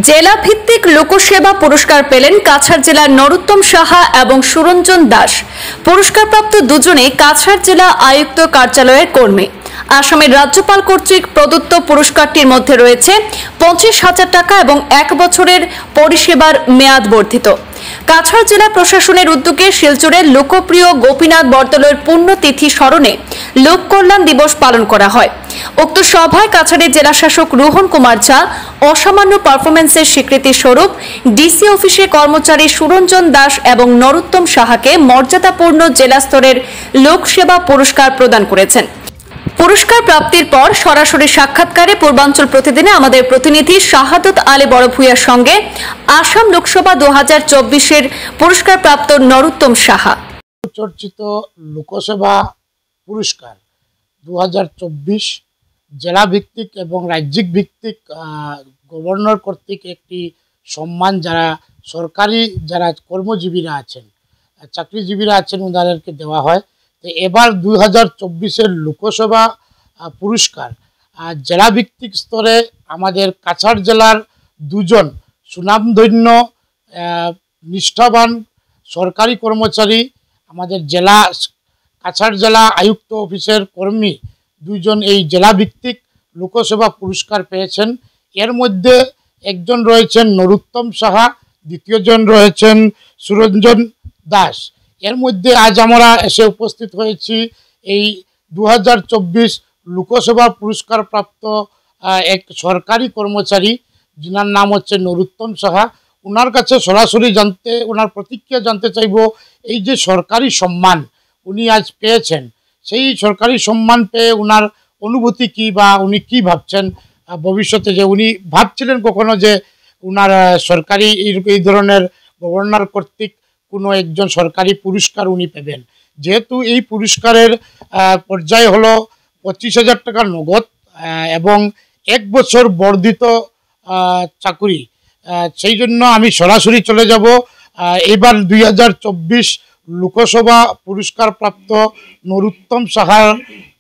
জেলা ভিত্তিক লোকসেবা পুরস্কার পেলেন কাছাড় জেলার নরোত্তম সাহা এবং সুরঞ্জন দাস। পুরস্কারপ্রাপ্ত দুজনেই কাছাড় জেলা আয়ুক্ত কার্যালয়ের কর্মী। আসামের রাজ্যপাল কর্তৃক প্রদত্ত পুরস্কারটির মধ্যে রয়েছে 25,000 টাকা এবং 1 বছরের পরিষেবার মেয়াদ বর্ধিত। কাছাড় জেলা প্রশাসনের উদ্যোগে শিলচরের লোকপ্রিয় গোপীনাথ বরদলৈর পুণ্যতিথি স্মরণে লোক কল্যাণ দিবস পালন করা হয়। উক্ত সভায় কাছাড়ের জেলাশাসক রোহন কুমার ঝা অসামান্য পারফরমেন্সের স্বীকৃতি স্বরূপ ডিসি অফিসে কর্মচারী সুরঞ্জন দাস এবং নরোত্তম সাহাকে মর্যাদাপূর্ণ জেলা স্তরের লোকসেবা পুরস্কার প্রদান করেছেন। পুরস্কার প্রাপ্তির পর সরাসরি সাক্ষাৎকারে পূর্বাঞ্চল প্রতিদিনে আমাদের প্রতিনিধি শাহাদত আলী বড়ভূঁইয়ার সঙ্গে আসাম লোকসভা 2024-এর পুরস্কারপ্রাপ্ত নরোত্তম সাহা। চর্চিত লোকসভা পুরস্কার 2024 জেলা ভিত্তিক এবং রাজ্যিক ভিত্তিক গভর্নর কর্তৃক একটি সম্মান যারা সরকারি যারা কর্মজীবীরা আছেন, চাকরিজীবীরা আছেন, ওনাদেরকে দেওয়া হয়। তো এবার 2024-এর লোকসভা পুরস্কার জেলা ভিত্তিক স্তরে আমাদের কাছাড় জেলার দুজন সুনামধন্য নিষ্ঠাবান সরকারি কর্মচারী, আমাদের জেলা কাছাড় জেলা আয়ুক্ত অফিসের কর্মী দুইজন এই জেলা ভিত্তিক লোকসভা পুরস্কার পেয়েছেন। এর মধ্যে একজন রয়েছেন নরোত্তম সাহা, দ্বিতীয়জন রয়েছেন সুরঞ্জন দাস। এর মধ্যে আজ আমরা এসে উপস্থিত হয়েছি এই 2024 লোকসভা পুরস্কার প্রাপ্ত এক সরকারি কর্মচারী, যিনার নাম হচ্ছে নরোত্তম সাহা। ওনার কাছে সরাসরি ওনার প্রতিক্রিয়া জানতে চাইব, এই যে সরকারি সম্মান উনি আজ পেয়েছেন, সেই সরকারি সম্মান পেয়ে ওনার অনুভূতি কী, বা উনি কী ভাবছেন ভবিষ্যতে, যে উনি ভাবছিলেন কখনো যে ওনার সরকারি এই ধরনের গভর্নর কর্তৃক কোনো একজন সরকারি পুরস্কার উনি পাবেন। যেহেতু এই পুরস্কারের পর্যায় হলো 25,000 টাকা নগদ এবং 1 বছর বর্ধিত চাকুরি, সেই জন্য আমি সরাসরি চলে যাব এবার 2024 লোকসভা পুরস্কার প্রাপ্ত নরোত্তম সাহার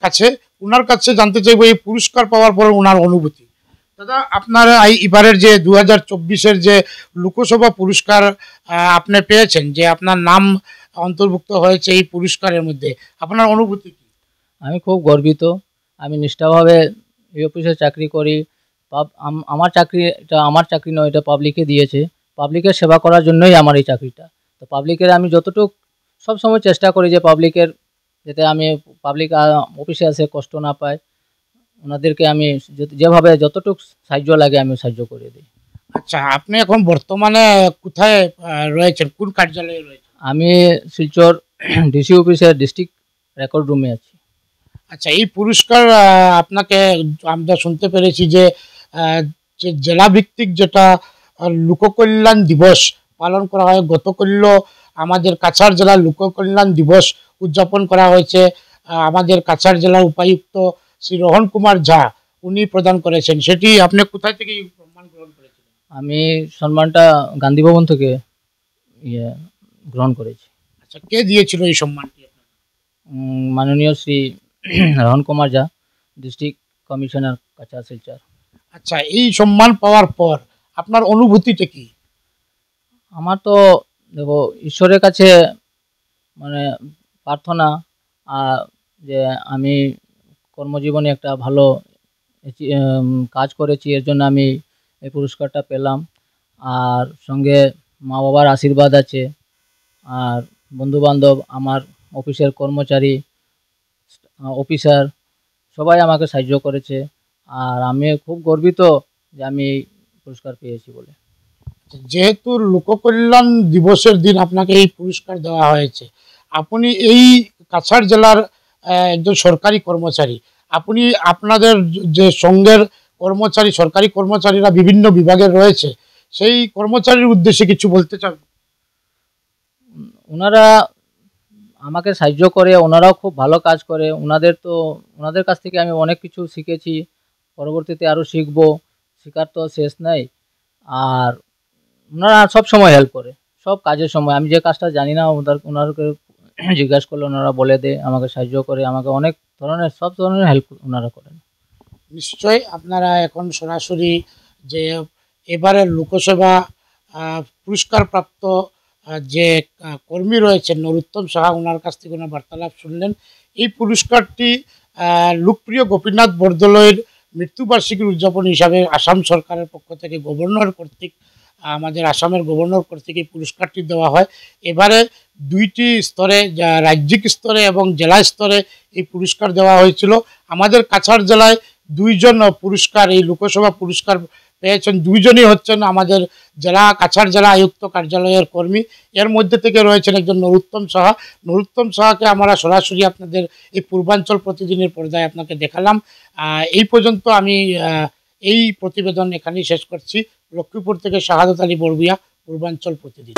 কাছে। ওনার কাছে জানতে চাইব এই পুরস্কার পাওয়ার পর ওনার অনুভূতি। দাদা, আপনার এবারের যে 2024-এর যে লোকসভা পুরস্কার আপনি পেয়েছেন, যে আপনার নাম অন্তর্ভুক্ত হয়েছে এই পুরস্কারের মধ্যে, আপনার অনুভূতি কি? আমি খুব গর্বিত। আমি নিষ্ঠাভাবে এই অফিসে চাকরি করি। আমার চাকরি, এটা আমার চাকরি নয়, এটা পাবলিকে দিয়েছে। পাবলিকের সেবা করার জন্যই আমার এই চাকরিটা। তো পাবলিকের আমি যতটুকু সবসময় চেষ্টা করি যে পাবলিকের যাতে আমি পাবলিক অফিসে আসে কষ্ট না পায়, ওনাদেরকে আমি যেভাবে যতটুকু সাহায্য লাগে আমি সাহায্য করে দিই। আচ্ছা, আপনি এখন বর্তমানে কোথায় রয়েছেন, কোন কার্যালয়ে রয়েছেন? আমি শিলচর ডিসি অফিসের ডিস্ট্রিক্ট রেকর্ড রুমে আছি। আচ্ছা, এই পুরস্কার আপনাকে আমরা শুনতে পেরেছি যে জেলা ভিত্তিক যেটা লোককল্যাণ দিবস পালন করা হয়, গতকাল আমাদের কাছাড় জেলার লোককল্যাণ দিবস উদযাপন করা হয়েছে। আমাদের কাছাড় জেলার উপায়ুক্ত শ্রী রোহন কুমার ঝা উনি প্রদান করেছেন। সেটি আপনি কোথায় থেকে সম্মান গ্রহণ করেছিলেন? আমি সম্মানটা গান্ধী ভবন থেকে গ্রহণ করেছি। আচ্ছা, কে দিয়েছিল এই সম্মানটি? মাননীয় শ্রী রোহন কুমার ঝা, ডিস্ট্রিক্ট কমিশনার কাছাড় শিলচর। আচ্ছা, এই সম্মান পাওয়ার পর আপনার অনুভূতিটা কি? আমার তো দেখো ঈশ্বরের কাছে মানে প্রার্থনা যে আমি কর্মজীবনে একটা ভালো কাজ করেছি, এর জন্য আমি এই পুরস্কারটা পেলাম। আর সঙ্গে মা বাবার আশীর্বাদ আছে, আর বন্ধুবান্ধব, আমার অফিসের কর্মচারী, অফিসার সবাই আমাকে সাহায্য করেছে। আর আমি খুব গর্বিত যে আমি এই পুরস্কার পেয়েছি বলে। যেহেতু লোককল্যাণ দিবসের দিন আপনাকে এই পুরস্কার দেওয়া হয়েছে, আপনি এই কাছাড় জেলার একজন সরকারি কর্মচারী, আপনি আপনাদের যে সঙ্গের কর্মচারী, সরকারি কর্মচারীরা বিভিন্ন বিভাগের রয়েছে, সেই কর্মচারীর উদ্দেশ্যে কিছু বলতে চান? ওনারা আমাকে সাহায্য করে, ওনারাও খুব ভালো কাজ করে। ওনাদের কাছ থেকে আমি অনেক কিছু শিখেছি, পরবর্তীতে আরও শিখবো, শেখার তো শেষ নাই। আর ওনারা সব সময় হেল্প করে, সব কাজের সময়। আমি যে কাজটা জানি না ওনাদেরকে জিজ্ঞাসা করলে ওনারা বলে দেয়, আমাকে সাহায্য করে, আমাকে অনেক ধরনের সব ধরনের হেল্প ওনারা করেন। নিশ্চয়ই আপনারা এখন সরাসরি যে এবারের লোকসভা পুরস্কারপ্রাপ্ত যে কর্মী রয়েছেন নরোত্তম সাহা, ওনার কাছ থেকে ওনার বার্তালাপ শুনলেন। এই পুরস্কারটি লোকপ্রিয় গোপীনাথ বরদলৈর মৃত্যুবার্ষিকীর উদযাপন হিসাবে আসাম সরকারের পক্ষ থেকে গভর্নর কর্তৃক, আমাদের আসামের গভর্নর কর্তৃক এই পুরস্কারটি দেওয়া হয়। এবারে দুইটি স্তরে, রাজ্যিক স্তরে এবং জেলা স্তরে এই পুরস্কার দেওয়া হয়েছিল। আমাদের কাছাড় জেলায় দুইজন পুরস্কার, এই লোকসভা পুরস্কার পেয়েছেন। দুইজনই হচ্ছেন আমাদের কাছাড় জেলা আয়ুক্ত কার্যালয়ের কর্মী। এর মধ্যে থেকে রয়েছেন একজন নরোত্তম সাহা। নরোত্তম সাহাকে আমরা সরাসরি আপনাদের এই পূর্বাঞ্চল প্রতিদিনের পর্দায় আপনাকে দেখালাম। এই পর্যন্ত আমি এই প্রতিবেদন এখানেই শেষ করছি। লক্ষ্মীপুর থেকে শাহাদত আলী বড়ভূইয়া, পূর্বাঞ্চল প্রতিদিন।